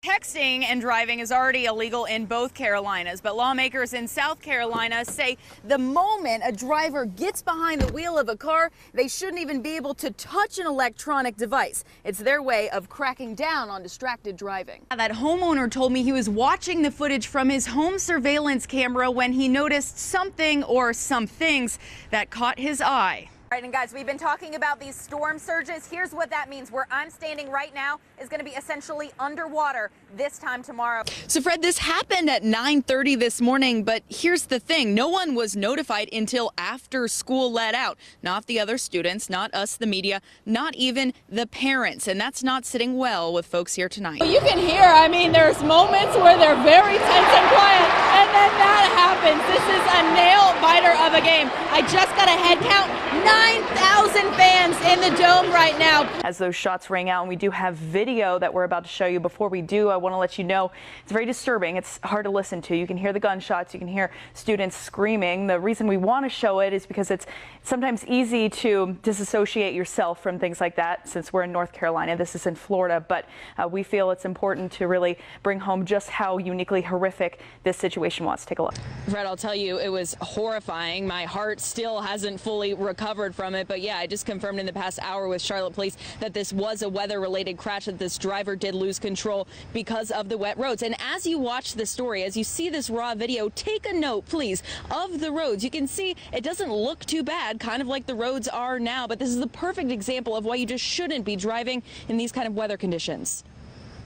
Texting and driving is already illegal in both Carolinas, but lawmakers in South Carolina say the moment a driver gets behind the wheel of a car, they shouldn't even be able to touch an electronic device. It's their way of cracking down on distracted driving. That homeowner told me he was watching the footage from his home surveillance camera when he noticed something or some things that caught his eye. All right, and guys, we've been talking about these storm surges. Here's what that means. Where I'm standing right now is going to be essentially underwater this time tomorrow. So, Fred, this happened at 9:30 this morning, but here's the thing. No one was notified until after school let out. Not the other students, not us, the media, not even the parents. And that's not sitting well with folks here tonight. You can hear, I mean, there's moments where they're very tense and quiet, and then that happens. This is a nail-biter of a game. I just got a head count. 9,000 fans in the dome right now. As those shots rang out, and we do have video that we're about to show you. Before we do, I want to let you know it's very disturbing. It's hard to listen to. You can hear the gunshots. You can hear students screaming. The reason we want to show it is because it's sometimes easy to disassociate yourself from things like that. Since we're in North Carolina, this is in Florida, but we feel it's important to really bring home just how uniquely horrific this situation was. Take a look. Fred, I'll tell you, it was horrifying. My heart still hasn't fully recovered from it, but yeah, I just confirmed in the past hour with Charlotte Police that this was a weather-related crash, that this driver did lose control because of the wet roads. And as you watch the story, as you see this raw video, take a note, please, of the roads. You can see it doesn't look too bad, kind of like the roads are now, but this is the perfect example of why you just shouldn't be driving in these kind of weather conditions.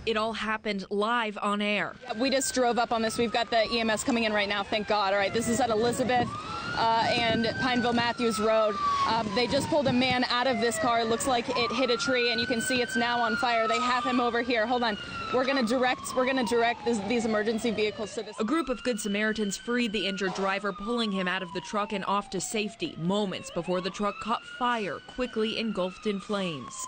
It all happened live on air. We just drove up on this. We've got the EMS coming in right now, thank God. All right, this is at Elizabeth and Pineville Matthews Road. They just pulled a man out of this car. It looks like it hit a tree, and you can see it's now on fire. They have him over here. Hold on. We're gonna direct these emergency vehicles to this. A group of Good Samaritans freed the injured driver, pulling him out of the truck and off to safety moments before the truck caught fire, quickly engulfed in flames.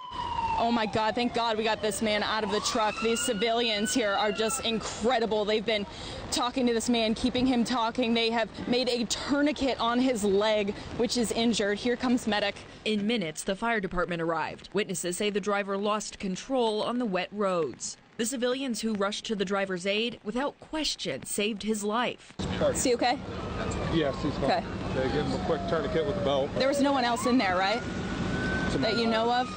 Oh my God, thank God we got this man out of the truck. These civilians here are just incredible. They've been talking to this man, keeping him talking. They have made a tourniquet on his leg, which is injured. Here comes medic. In minutes, the fire department arrived. Witnesses say the driver lost control on the wet roads. The civilians who rushed to the driver's aid, without question, saved his life. Is he okay? Yes, he's fine. Okay. They gave him a quick tourniquet with the belt. There was no one else in there, right? That you know of?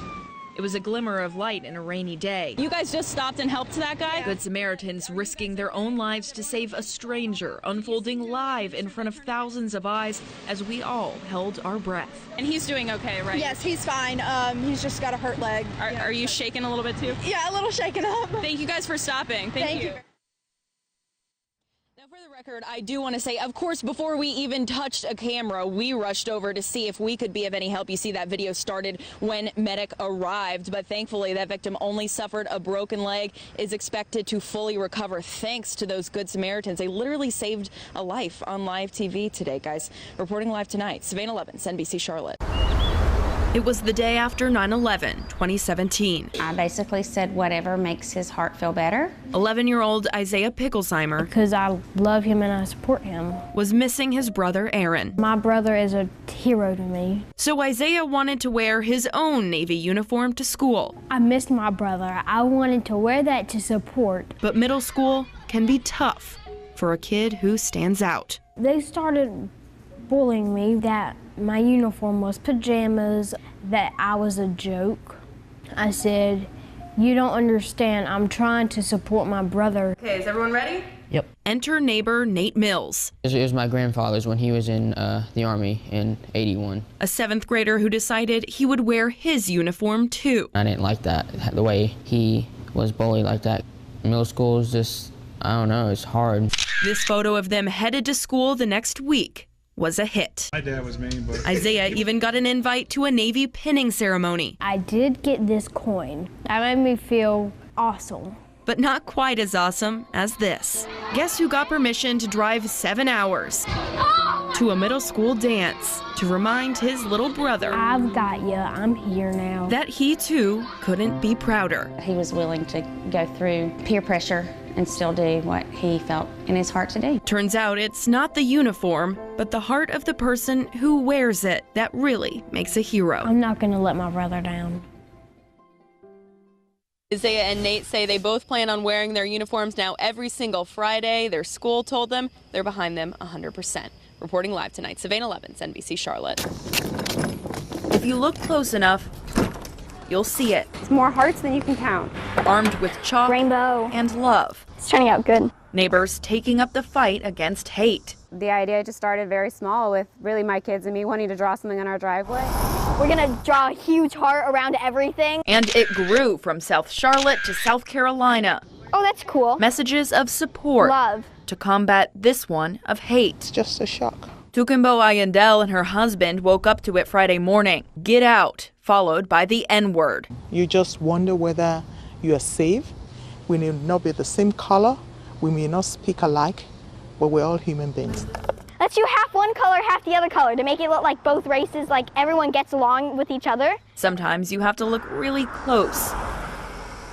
It was a glimmer of light in a rainy day. You guys just stopped and helped that guy? Good Samaritans risking their own lives to save a stranger, unfolding live in front of thousands of eyes as we all held our breath. And he's doing okay, right? Yes, he's fine. He's just got a hurt leg. Are you shaking a little bit too? Yeah, a little shaken up. Thank you guys for stopping. Thank you. Now, for the record, I do want to say, of course, before we even touched a camera, we rushed over to see if we could be of any help. You see that video started when medic arrived, but thankfully that victim only suffered a broken leg, is expected to fully recover thanks to those Good Samaritans. They literally saved a life on live TV today, guys. Reporting live tonight, Savannah Levins, NBC Charlotte. It was the day after 9/11, 2017. I basically said whatever makes his heart feel better. 11-year-old Isaiah Picklesheimer, because I love him and I support him, was missing his brother Aaron. My brother is a hero to me. So Isaiah wanted to wear his own Navy uniform to school. I missed my brother. I wanted to wear that to support. But middle school can be tough for a kid who stands out. They started bullying me that my uniform was pajamas, that I was a joke. I said, "You don't understand. I'm trying to support my brother." Okay, is everyone ready? Yep. Enter neighbor Nate Mills. It was my grandfather's when he was in the Army in '81. A 7th grader who decided he would wear his uniform too. I didn't like that, the way he was bullied like that. Middle school is just, I don't know, it's hard. This photo of them headed to school the next week was a hit. My dad was mean, but Isaiah even got an invite to a Navy pinning ceremony. I did get this coin. That made me feel awesome. But not quite as awesome as this. Guess who got permission to drive 7 hours to a middle school dance to remind his little brother I've got you. I'm here now. that he too couldn't be prouder. He was willing to go through peer pressure and still do what he felt in his heart to do. Turns out it's not the uniform, but the heart of the person who wears it that really makes a hero. I'm not going to let my brother down. Isaiah and Nate say they both plan on wearing their uniforms now every single Friday. Their school told them they're behind them 100%. Reporting live tonight, Savannah Levins, NBC Charlotte. If you look close enough, you'll see it. It's more hearts than you can count. Armed with chalk Rainbow. and love. It's turning out good. Neighbors taking up the fight against hate. The idea just started very small with really my kids and me wanting to draw something on our driveway. We're gonna draw a huge heart around everything. And it grew from South Charlotte to South Carolina. Oh, that's cool. Messages of support. Love. To combat this one of hate. It's just a shock. Tukumbo Ayandel and her husband woke up to it Friday morning. Get out, followed by the N-word. You just wonder whether you are safe. We may not be the same color. We may not speak alike, but we're all human beings. Let's do half one color, half the other color to make it look like both races, like everyone gets along with each other. Sometimes you have to look really close,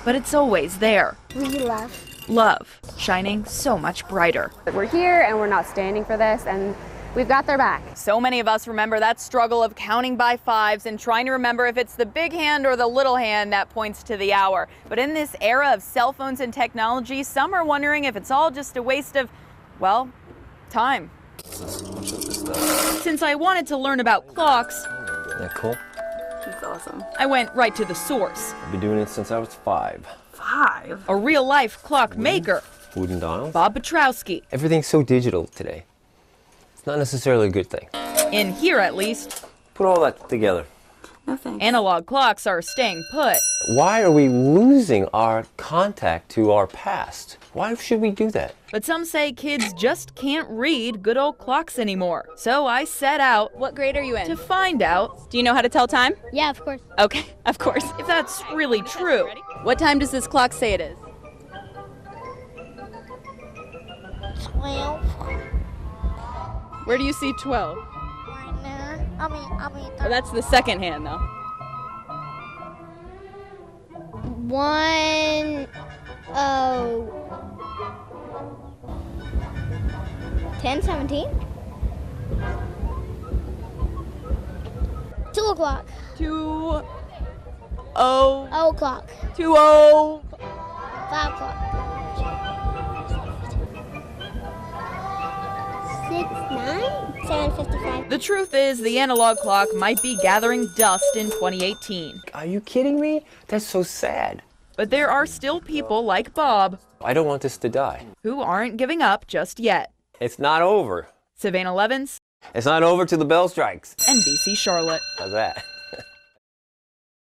but it's always there. We love. Love, shining so much brighter. We're here and we're not standing for this, and we've got their back. So many of us remember that struggle of counting by fives and trying to remember if it's the big hand or the little hand that points to the hour. But in this era of cell phones and technology, some are wondering if it's all just a waste of, well, time. Since I wanted to learn about clocks, Yeah, cool. That's awesome. I went right to the source. I've been doing it since I was 5. 5? A real-life clock maker, Wooden dials. Bob Petrowski. Everything's so digital today. It's not necessarily a good thing. In here, at least. Put all that together. No thanks. Analog clocks are staying put. Why are we losing our contact to our past? Why should we do that? But some say kids just can't read good old clocks anymore. So I set out. What grade are you in? To find out. Do you know how to tell time? Yeah, of course. Okay, of course. If that's really true. What time does this clock say it is? 12. Where do you see 12? Right there. I mean. Oh, that's the second hand, though. 1, 10, 17. 2 o'clock. 2 0 o'clock. 2 0. 5 o'clock. 6, 9, 7:55. The truth is, the analog clock might be gathering dust in 2018. Are you kidding me? That's so sad. But there are still people like Bob I don't want this to die. who aren't giving up just yet. It's not over. Savannah Levins, It's not over till the bell strikes. NBC Charlotte. How's that?